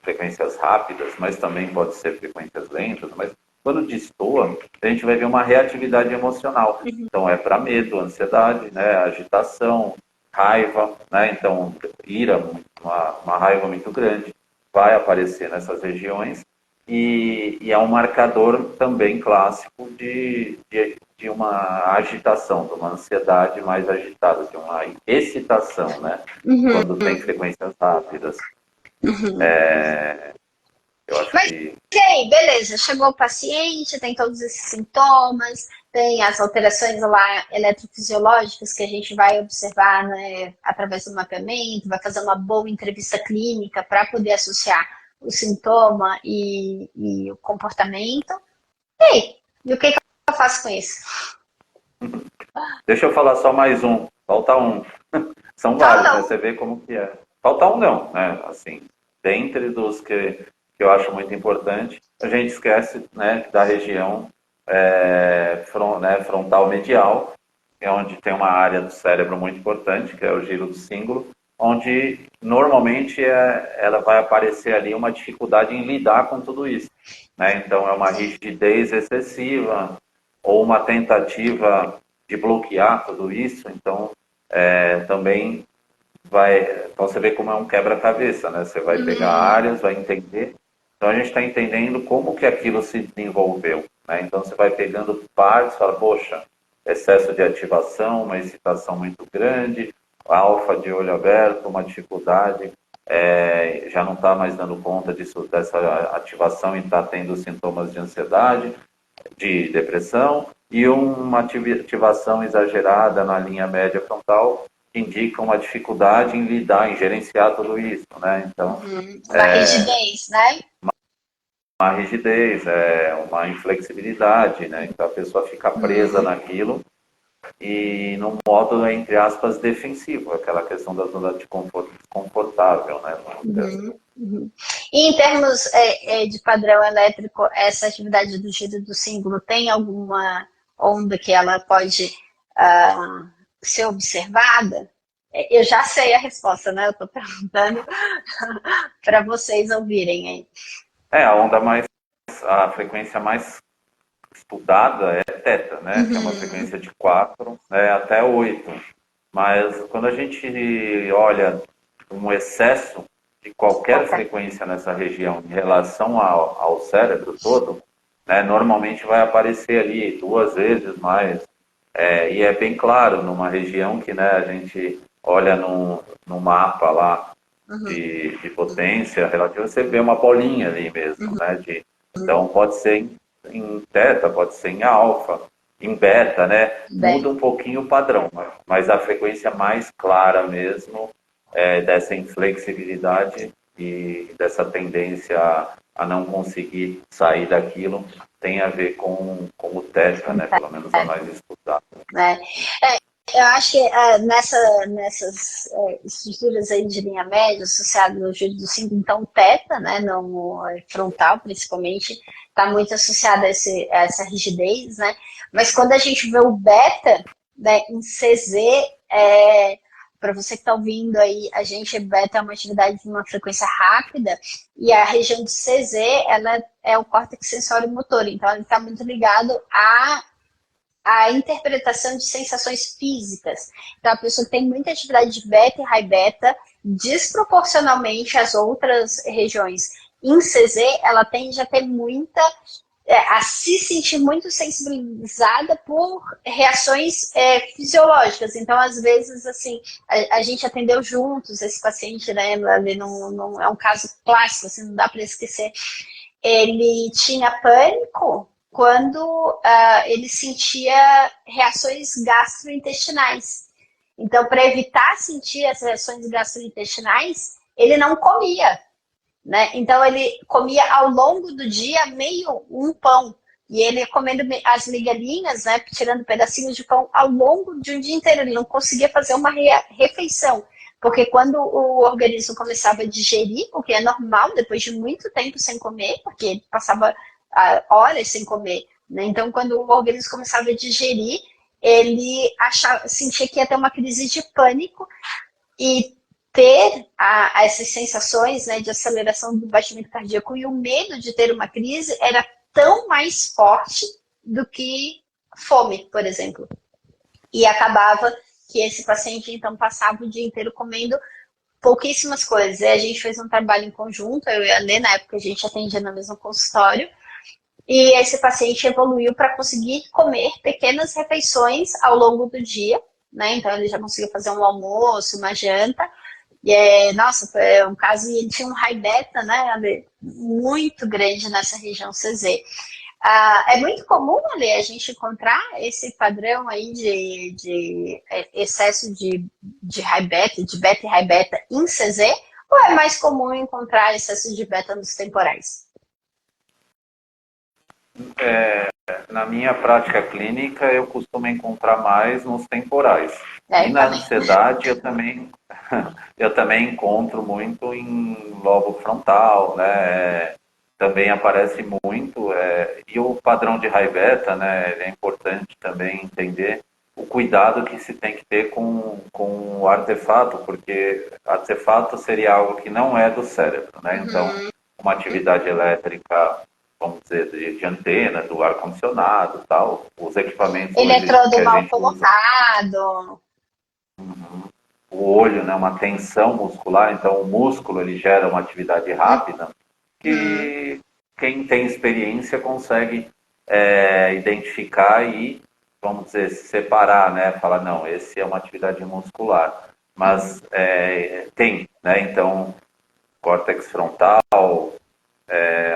frequências rápidas, mas também pode ser frequências lentas, mas quando destoa, a gente vai ver uma reatividade emocional. Então, é para medo, ansiedade, né, agitação, raiva, né? Então, ira, uma raiva muito grande, vai aparecer nessas regiões e é um marcador também clássico de uma agitação, de uma ansiedade mais agitada, de uma excitação, né? Quando tem frequências rápidas. Eu acho que... E aí, beleza, chegou o paciente, tem todos esses sintomas, tem as alterações lá eletrofisiológicas que a gente vai observar, né, através do mapeamento, vai fazer uma boa entrevista clínica para poder associar o sintoma e o comportamento. E aí, e o que eu faço com isso? Deixa eu falar só mais um. Falta um. São vários, né? Você vê como que é. Falta um não, né? Assim, dentre dos que eu acho muito importante, a gente esquece, né, da região frontal medial, é onde tem uma área do cérebro muito importante, que é o giro do cíngulo, onde normalmente ela vai aparecer ali uma dificuldade em lidar com tudo isso, né? Então é uma rigidez excessiva ou uma tentativa de bloquear tudo isso, então também então você vê como é um quebra-cabeça, né? Você vai pegar áreas, vai entender. Então a gente está entendendo como que aquilo se desenvolveu, né? Então você vai pegando partes, fala, poxa, excesso de ativação, uma excitação muito grande, alfa de olho aberto, uma dificuldade, já não está mais dando conta dessa ativação e está tendo sintomas de ansiedade, de depressão, e uma ativação exagerada na linha média frontal, indica uma dificuldade em lidar, em gerenciar tudo isso, né? Então, uma rigidez, né? Uma rigidez, uma inflexibilidade, né? Então a pessoa fica presa naquilo e num modo, entre aspas, defensivo, aquela questão da zona de conforto desconfortável, né? E em termos de padrão elétrico, essa atividade do giro do símbolo tem alguma onda que ela pode ser observada? Eu já sei a resposta, né? Eu estou perguntando para vocês ouvirem aí. A frequência mais estudada é teta, né? Que é uma frequência de 4, né, até 8. Mas quando a gente olha um excesso de qualquer frequência nessa região em relação ao cérebro todo, né, normalmente vai aparecer ali 2 vezes mais. E é bem claro, numa região que, né, a gente olha no mapa lá de potência relativa, você vê uma bolinha ali mesmo, né? Então pode ser em teta, pode ser em alfa, em beta, né? Muda um pouquinho o padrão, mas a frequência mais clara mesmo dessa inflexibilidade e dessa tendência a não conseguir sair daquilo tem a ver com o teta, né? Pelo menos a mais estudada. Eu acho que nessas estruturas aí de linha média, associado ao giro do símbolo, então o teta, né, no frontal principalmente, está muito associado a essa rigidez, né? Mas quando a gente vê o beta, né, em CZ, para você que está ouvindo aí, a gente beta é uma atividade de uma frequência rápida e a região do CZ, ela é o córtex sensório motor, então ela está muito ligado à interpretação de sensações físicas. Então a pessoa que tem muita atividade de beta e high beta, desproporcionalmente às outras regiões em CZ, ela tende a ter muita a se sentir muito sensibilizada por reações fisiológicas. Então, às vezes, assim, a gente atendeu juntos esse paciente, né? Ele não é um caso clássico, assim, não dá para esquecer. Ele tinha pânico quando ele sentia reações gastrointestinais. Então, para evitar sentir as reações gastrointestinais, ele não comia. Né? Então ele comia ao longo do dia meio um pão. E ele ia comendo as migalhinhas, né, tirando pedacinhos de pão ao longo de um dia inteiro. Ele não conseguia fazer uma refeição. Porque quando o organismo começava a digerir, o que é normal depois de muito tempo sem comer, porque ele passava horas sem comer. Né? Então, quando o organismo começava a digerir, ele sentia que ia ter uma crise de pânico e ter essas sensações, né, de aceleração do batimento cardíaco e o medo de ter uma crise era tão mais forte do que fome, por exemplo. E acabava que esse paciente, então, passava o dia inteiro comendo pouquíssimas coisas. E a gente fez um trabalho em conjunto, eu e a Lê, na época a gente atendia no mesmo consultório, e esse paciente evoluiu para conseguir comer pequenas refeições ao longo do dia, né? Então ele já conseguia fazer um almoço, uma janta. E nossa, foi um caso, e ele tinha um high beta, né, muito grande nessa região CZ. É muito comum, Ale, a gente encontrar esse padrão aí de excesso de high beta, de beta e high beta em CZ, ou é mais comum encontrar excesso de beta nos temporais? Na minha prática clínica, eu costumo encontrar mais nos temporais. E na Também. ansiedade, eu também encontro muito em lobo frontal, né? Também aparece muito. E o padrão de high beta, né? É importante também entender o cuidado que se tem que ter com o artefato, porque artefato seria algo que não é do cérebro, né? Então, uma atividade elétrica, vamos dizer, de antena, do ar-condicionado e tal, os equipamentos hoje Eletrodo que a mal gente usa, colocado. o olho, né, uma tensão muscular, então o músculo ele gera uma atividade rápida que quem tem experiência consegue identificar e, vamos dizer, separar, né, falar, não, esse é uma atividade muscular, mas tem, né, então córtex frontal,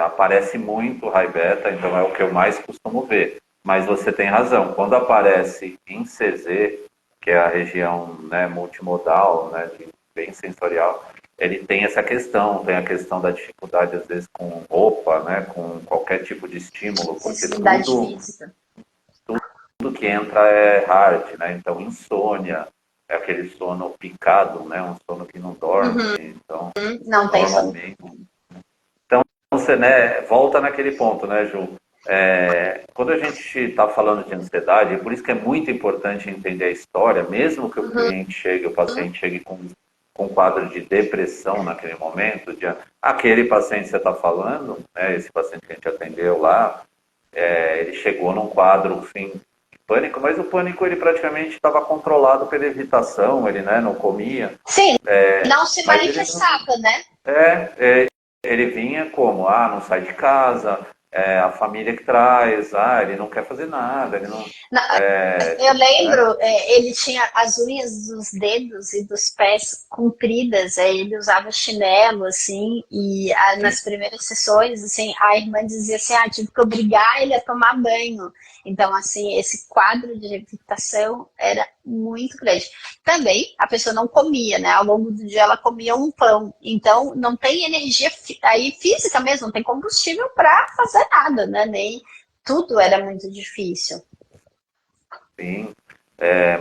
aparece muito high beta, então é o que eu mais costumo ver. Mas você tem razão, quando aparece em CZ, que é a região, né, multimodal, né, bem sensorial, ele tem essa questão, tem a questão da dificuldade, às vezes, com roupa, né, com qualquer tipo de estímulo, porque Sensibilidade física. tudo que entra é hard, né, então insônia, é aquele sono picado, né, um sono que não dorme, então, Não tem sono. normalmente. Você, né, volta naquele ponto, né, Ju? Quando a gente está falando de ansiedade, é por isso que é muito importante entender a história, mesmo que o cliente chegue, o paciente chegue com um quadro de depressão naquele momento, aquele paciente que você está falando, né, esse paciente que a gente atendeu lá, ele chegou num quadro, fim, de pânico, mas o pânico ele praticamente estava controlado pela evitação, ele, né, não comia. Sim, não se Mas ele não, manifestava, né? ele vinha como? Não sai de casa, a família que traz, ele não quer fazer nada, ele não. Eu Né? lembro, ele tinha as unhas dos dedos e dos pés compridas, ele usava chinelo, assim, e nas primeiras sessões, assim, a irmã dizia assim, tive que obrigar ele a tomar banho. Então, assim, esse quadro de evitação era muito grande. Também, a pessoa não comia, né? Ao longo do dia ela comia um pão. Então, não tem energia aí física mesmo, não tem combustível para fazer nada, né? Nem tudo era muito difícil. Sim.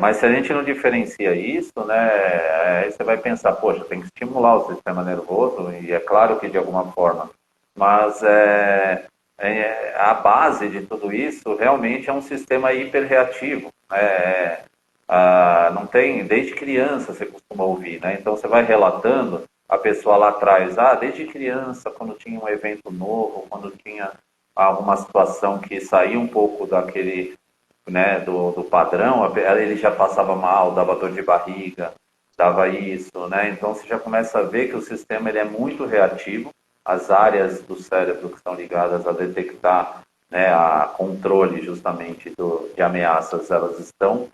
Mas se a gente não diferencia isso, né, aí você vai pensar, poxa, tem que estimular o sistema nervoso, e é claro que de alguma forma, mas a base de tudo isso realmente é um sistema hiperreativo. Né? não tem, desde criança você costuma ouvir, né? Então você vai relatando, a pessoa lá atrás, desde criança, quando tinha um evento novo, quando tinha alguma situação que saía um pouco daquele, né, do padrão, ele já passava mal, dava dor de barriga, dava isso, né? Então você já começa a ver que o sistema ele é muito reativo, as áreas do cérebro que estão ligadas a detectar, né, a controle justamente de ameaças, elas estão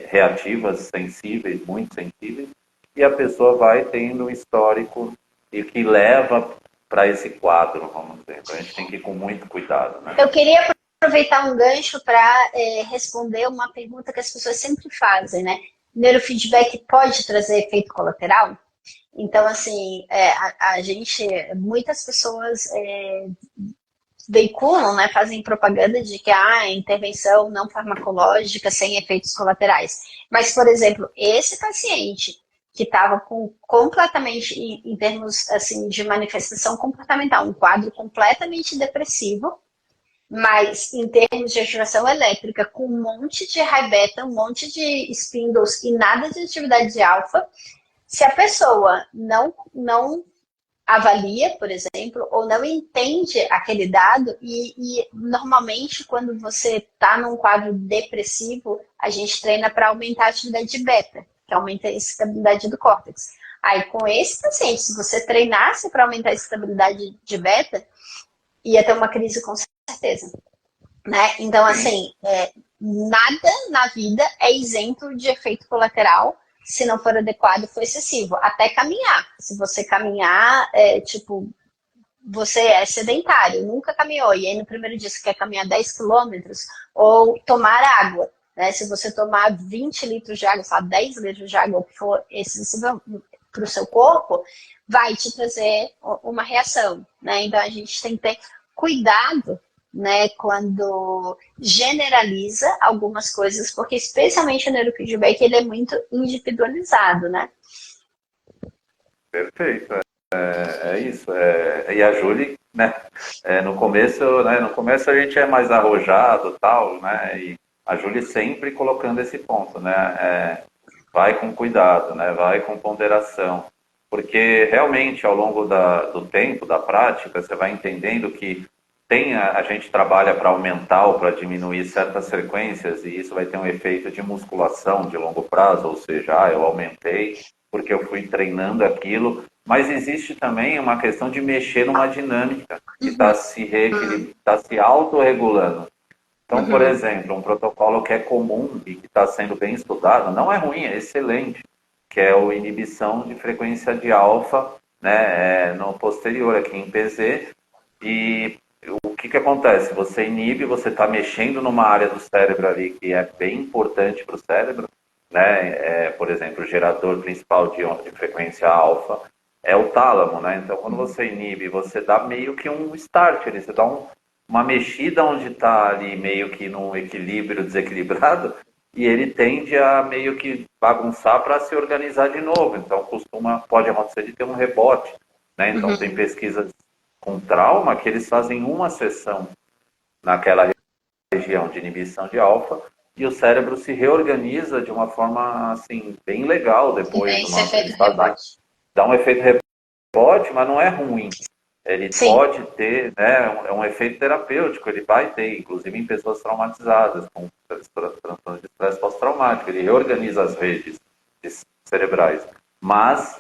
reativas, sensíveis, muito sensíveis, e a pessoa vai tendo um histórico e que leva para esse quadro, vamos dizer. Então a gente tem que ir com muito cuidado, né? Eu queria aproveitar um gancho para responder uma pergunta que as pessoas sempre fazem, né? Neurofeedback pode trazer efeito colateral? Então, assim, a gente, muitas pessoas veiculam, né, fazem propaganda de que intervenção não farmacológica sem efeitos colaterais. Mas, por exemplo, esse paciente que estava completamente, em termos assim, de manifestação comportamental, um quadro completamente depressivo, mas em termos de ativação elétrica, com um monte de high beta, um monte de spindles e nada de atividade de alfa, se a pessoa não avalia, por exemplo, ou não entende aquele dado, e normalmente quando você está num quadro depressivo, a gente treina para aumentar a atividade de beta, que aumenta a excitabilidade do córtex. Aí com esse paciente, se você treinasse para aumentar a excitabilidade de beta, ia ter uma crise com certeza. Né? Então, assim, nada na vida é isento de efeito colateral se não for adequado, for excessivo. Até caminhar. Se você caminhar, você é sedentário, nunca caminhou, e aí no primeiro dia você quer caminhar 10 quilômetros, ou tomar água. Né? Se você tomar 20 litros de água, sabe, 10 litros de água, o que for excessivo para o seu corpo, vai te trazer uma reação. Né? Então a gente tem que ter cuidado, né, quando generaliza algumas coisas, porque especialmente o neurofeedback ele é muito individualizado, né? Perfeito, é isso. E a Julie, né, no começo a gente é mais arrojado, tal, né, e a Julie sempre colocando esse ponto, né, vai com cuidado, né, vai com ponderação, porque realmente ao longo do tempo, da prática, você vai entendendo que a gente trabalha para aumentar ou para diminuir certas frequências e isso vai ter um efeito de musculação de longo prazo, ou seja, eu aumentei porque eu fui treinando aquilo, mas existe também uma questão de mexer numa dinâmica que está se autorregulando. Então, por exemplo, um protocolo que é comum e que está sendo bem estudado, não é ruim, é excelente, que é a inibição de frequência de alfa, né, no posterior, aqui em PZ, e o que acontece? Você inibe, você está mexendo numa área do cérebro ali que é bem importante para o cérebro, né? Por exemplo, o gerador principal de frequência alfa é o tálamo, né? Então, quando você inibe, você dá meio que um start, ali, você dá uma mexida onde está ali meio que num equilíbrio desequilibrado e ele tende a meio que bagunçar para se organizar de novo. Então, pode acontecer de ter um rebote, né? Então, tem pesquisas com trauma que eles fazem uma sessão naquela região de inibição de alfa e o cérebro se reorganiza de uma forma assim bem legal depois. Esse efeito rebote. Dá um efeito rebote, mas não é ruim. Ele Sim. pode ter, né, é um efeito terapêutico, ele vai ter, inclusive em pessoas traumatizadas, com transtorno de estresse pós-traumático, ele reorganiza as redes cerebrais. Mas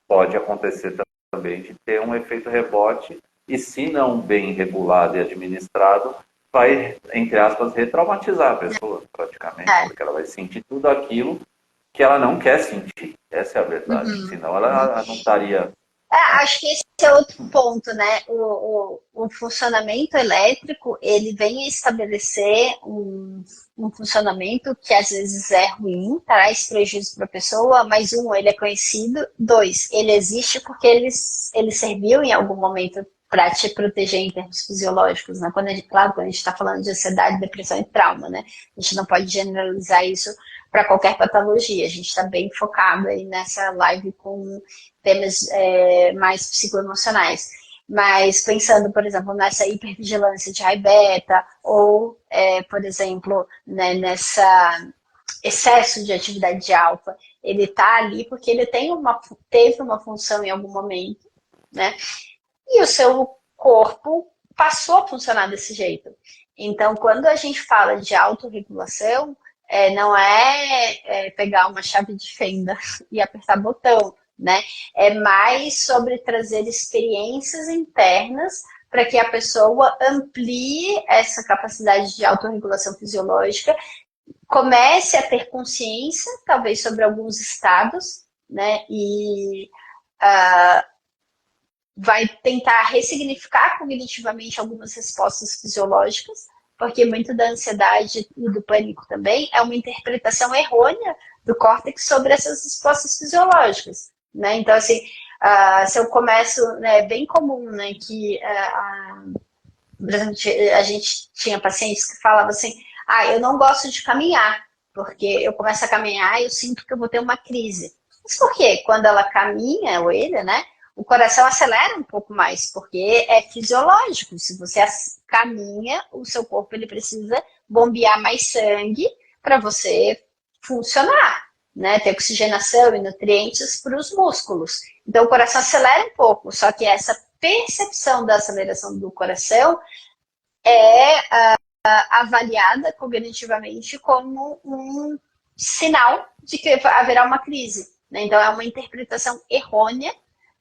pode acontecer também de ter um efeito rebote e, se não bem regulado e administrado, vai, entre aspas, retraumatizar a pessoa, praticamente, porque ela vai sentir tudo aquilo que ela não quer sentir. Essa é a verdade. Senão ela não estaria... Acho que esse é outro ponto, né? O funcionamento elétrico, ele vem estabelecer um funcionamento que às vezes é ruim, traz prejuízo para a pessoa, mas ele é conhecido, ele existe porque ele serviu em algum momento para te proteger em termos fisiológicos, né? Claro, quando a gente está falando de ansiedade, depressão e trauma, né? A gente não pode generalizar isso para qualquer patologia. A gente está bem focado aí nessa live com temas mais psicoemocionais. Mas pensando, por exemplo, nessa hipervigilância de high beta, ou, por exemplo, né, nessa excesso de atividade alfa, ele está ali porque ele teve uma função em algum momento, né? E o seu corpo passou a funcionar desse jeito. Então, quando a gente fala de autorregulação, não é pegar uma chave de fenda e apertar botão, né? É mais sobre trazer experiências internas para que a pessoa amplie essa capacidade de autorregulação fisiológica, comece a ter consciência, talvez, sobre alguns estados, né? E vai tentar ressignificar cognitivamente algumas respostas fisiológicas, porque muito da ansiedade e do pânico também é uma interpretação errônea do córtex sobre essas respostas fisiológicas, né? Então, assim, se eu começo, né, é bem comum, né, que, por exemplo, a gente tinha pacientes que falavam assim, eu não gosto de caminhar, porque eu começo a caminhar e eu sinto que eu vou ter uma crise. Mas por quê? Quando ela caminha, ou ele, né, o coração acelera um pouco mais, porque é fisiológico. Se você caminha, o seu corpo ele precisa bombear mais sangue para você funcionar, né? Ter oxigenação e nutrientes para os músculos. Então, o coração acelera um pouco, só que essa percepção da aceleração do coração é avaliada cognitivamente como um sinal de que haverá uma crise, né? Então, é uma interpretação errônea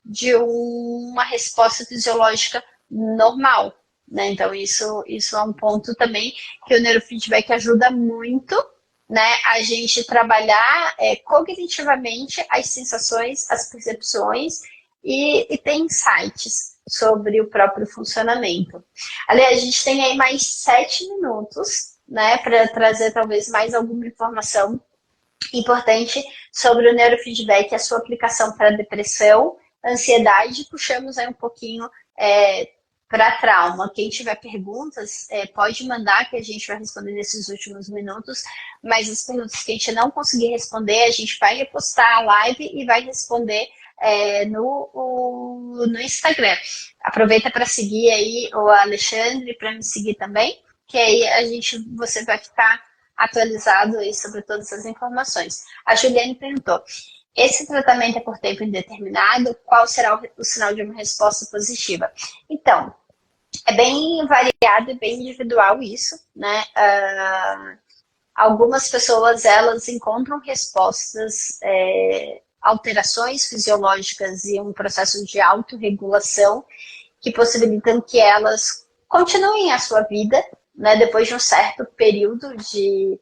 de uma resposta fisiológica normal, né? Então, isso é um ponto também que o neurofeedback ajuda muito, né? A gente trabalhar cognitivamente as sensações, as percepções e ter insights sobre o próprio funcionamento. Aliás, a gente tem aí mais 7 minutos, né? Para trazer talvez mais alguma informação importante sobre o neurofeedback e a sua aplicação para depressão, ansiedade, puxamos aí um pouquinho para trauma. Quem tiver perguntas, pode mandar que a gente vai responder nesses últimos minutos, mas as perguntas que a gente não conseguir responder, a gente vai repostar a live e vai responder no Instagram. Aproveita para seguir aí o Alexandre, para me seguir também, que aí você vai ficar atualizado aí sobre todas as informações. A Juliane perguntou, esse tratamento é por tempo indeterminado? Qual será o sinal de uma resposta positiva? Então, é bem variado e bem individual isso, né? Algumas pessoas, elas encontram respostas, alterações fisiológicas e um processo de autorregulação que possibilitam que elas continuem a sua vida, né, depois de um certo período de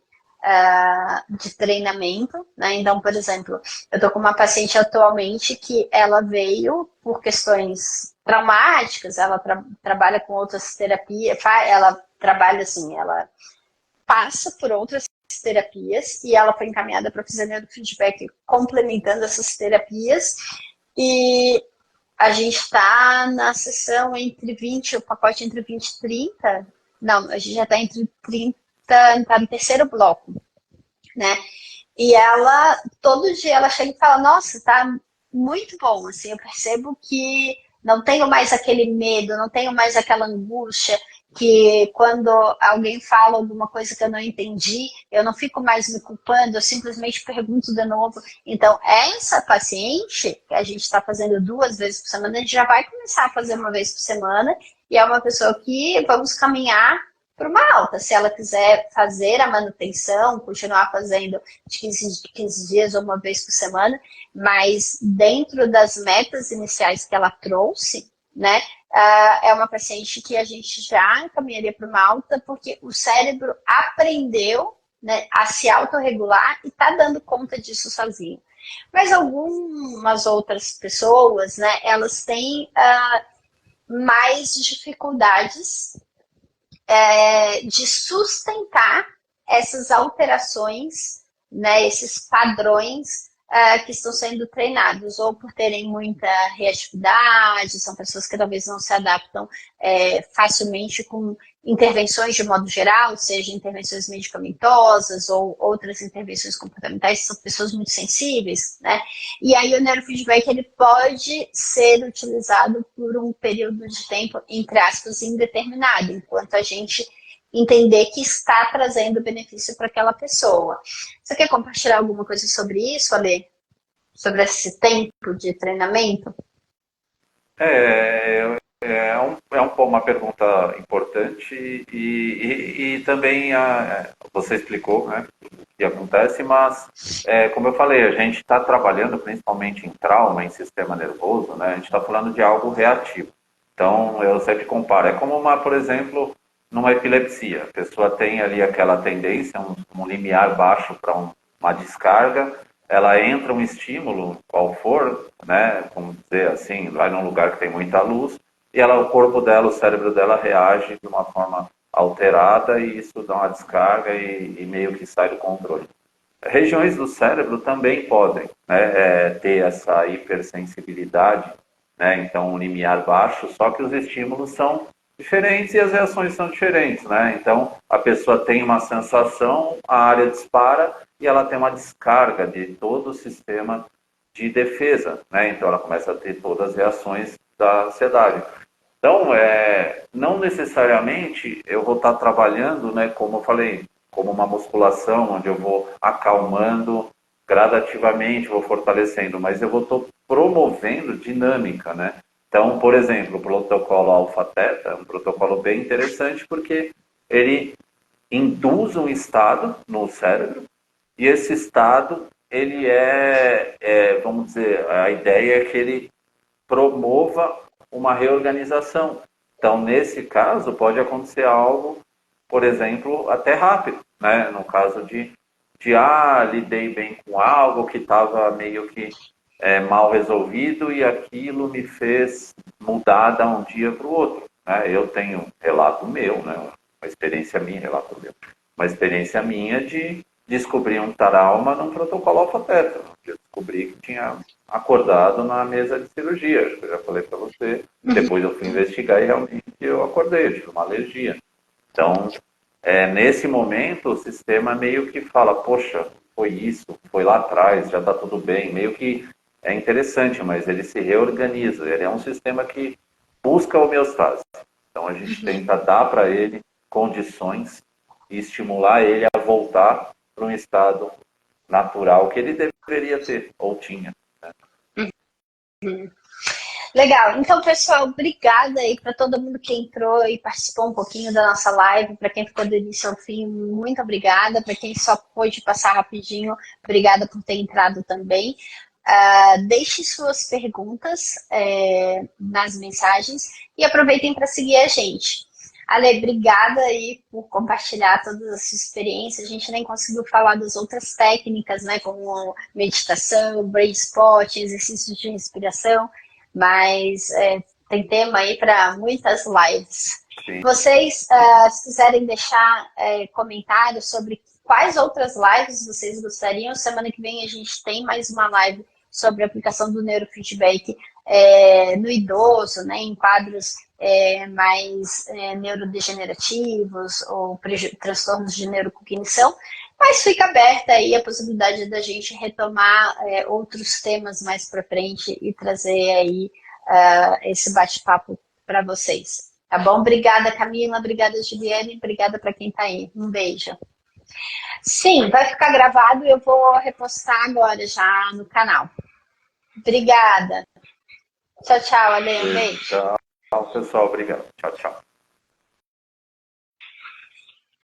treinamento, né? Então, por exemplo, eu estou com uma paciente atualmente que ela veio por questões traumáticas, ela trabalha com outras terapias, ela trabalha assim, ela passa por outras terapias e ela foi encaminhada para fazer neurofeedback complementando essas terapias e a gente está na sessão o pacote entre 20 e 30, não, a gente já está entre 30, está no terceiro bloco, né? E ela, todo dia ela chega e fala, nossa, tá muito bom, assim, eu percebo que não tenho mais aquele medo, não tenho mais aquela angústia, que quando alguém fala alguma coisa que eu não entendi, eu não fico mais me culpando, eu simplesmente pergunto de novo. Então, essa paciente, que a gente está fazendo 2 vezes por semana, a gente já vai começar a fazer 1 vez por semana, e é uma pessoa que vamos caminhar para uma alta. Se ela quiser fazer a manutenção, continuar fazendo de 15 dias ou 1 vez por semana, mas dentro das metas iniciais que ela trouxe, né, é uma paciente que a gente já encaminharia para uma alta, porque o cérebro aprendeu, né, a se autorregular e está dando conta disso sozinho. Mas algumas outras pessoas, né, elas têm mais dificuldades de sustentar essas alterações, né, esses padrões que estão sendo treinados, ou por terem muita reatividade, são pessoas que talvez não se adaptam facilmente com intervenções de modo geral, seja intervenções medicamentosas ou outras intervenções comportamentais, são pessoas muito sensíveis, né? E aí o neurofeedback ele pode ser utilizado por um período de tempo, entre aspas, indeterminado, enquanto a gente entender que está trazendo benefício para aquela pessoa. Você quer compartilhar alguma coisa sobre isso, Ale? Sobre esse tempo de treinamento? Uma pergunta importante e também você explicou, né, o que acontece, mas como eu falei, a gente está trabalhando principalmente em trauma, em sistema nervoso, né, a gente está falando de algo reativo. Então, eu sempre comparo, é como por exemplo, numa epilepsia, a pessoa tem ali aquela tendência, um limiar baixo para uma descarga, ela entra um estímulo, qual for, né, vamos dizer assim, vai num lugar que tem muita luz, e o corpo dela, o cérebro dela reage de uma forma alterada e isso dá uma descarga e meio que sai do controle. Regiões do cérebro também podem, né, ter essa hipersensibilidade, né, então um limiar baixo, só que os estímulos são diferentes e as reações são diferentes, né? Então a pessoa tem uma sensação, a área dispara e ela tem uma descarga de todo o sistema de defesa, né? Então ela começa a ter todas as reações da ansiedade. Então, não necessariamente eu vou estar trabalhando, né, como eu falei, como uma musculação, onde eu vou acalmando gradativamente, vou fortalecendo, mas eu vou estar promovendo dinâmica, né? Então, por exemplo, o protocolo alfa-teta é um protocolo bem interessante porque ele induz um estado no cérebro e esse estado, ele vamos dizer, a ideia é que ele promova uma reorganização. Então, nesse caso, pode acontecer algo, por exemplo, até rápido, né? No caso lidei bem com algo que estava meio que mal resolvido e aquilo me fez mudar de um dia para o outro. Né? Eu tenho relato meu, né? Uma experiência minha, relato meu. Uma experiência minha de descobrir um trauma num protocolo alfa-teta. Eu descobri que tinha acordado na mesa de cirurgia, eu já falei para você. Depois eu fui investigar e realmente eu acordei, eu tive uma alergia. Então, nesse momento, o sistema meio que fala, poxa, foi isso, foi lá atrás, já está tudo bem. Meio que é interessante, mas ele se reorganiza. Ele é um sistema que busca a homeostase. Então, a gente tenta dar para ele condições e estimular ele a voltar para um estado natural que ele deveria ter, ou tinha. Legal. Então, pessoal, obrigada aí para todo mundo que entrou e participou um pouquinho da nossa live. Para quem ficou do início ao fim, muito obrigada. Para quem só pôde passar rapidinho, obrigada por ter entrado também. Deixe suas perguntas nas mensagens e aproveitem para seguir a gente. Ale, obrigada aí por compartilhar todas as suas experiências. A gente nem conseguiu falar das outras técnicas, né, como meditação, brain spot, exercícios de respiração, mas tem tema aí para muitas lives. Sim. Vocês, se quiserem deixar comentários sobre quais outras lives vocês gostariam, semana que vem a gente tem mais uma live sobre a aplicação do neurofeedback no idoso, né, em quadros mais neurodegenerativos ou transtornos de neurocognição, mas fica aberta aí a possibilidade da gente retomar outros temas mais para frente e trazer aí esse bate-papo para vocês. Tá bom? Obrigada, Camila. Obrigada, Juliane. Obrigada para quem está aí. Um beijo. Sim, vai ficar gravado e eu vou repostar agora já no canal. Obrigada. Tchau, tchau, Ale. Um beijo. Tchau, pessoal. Obrigado. Tchau, tchau.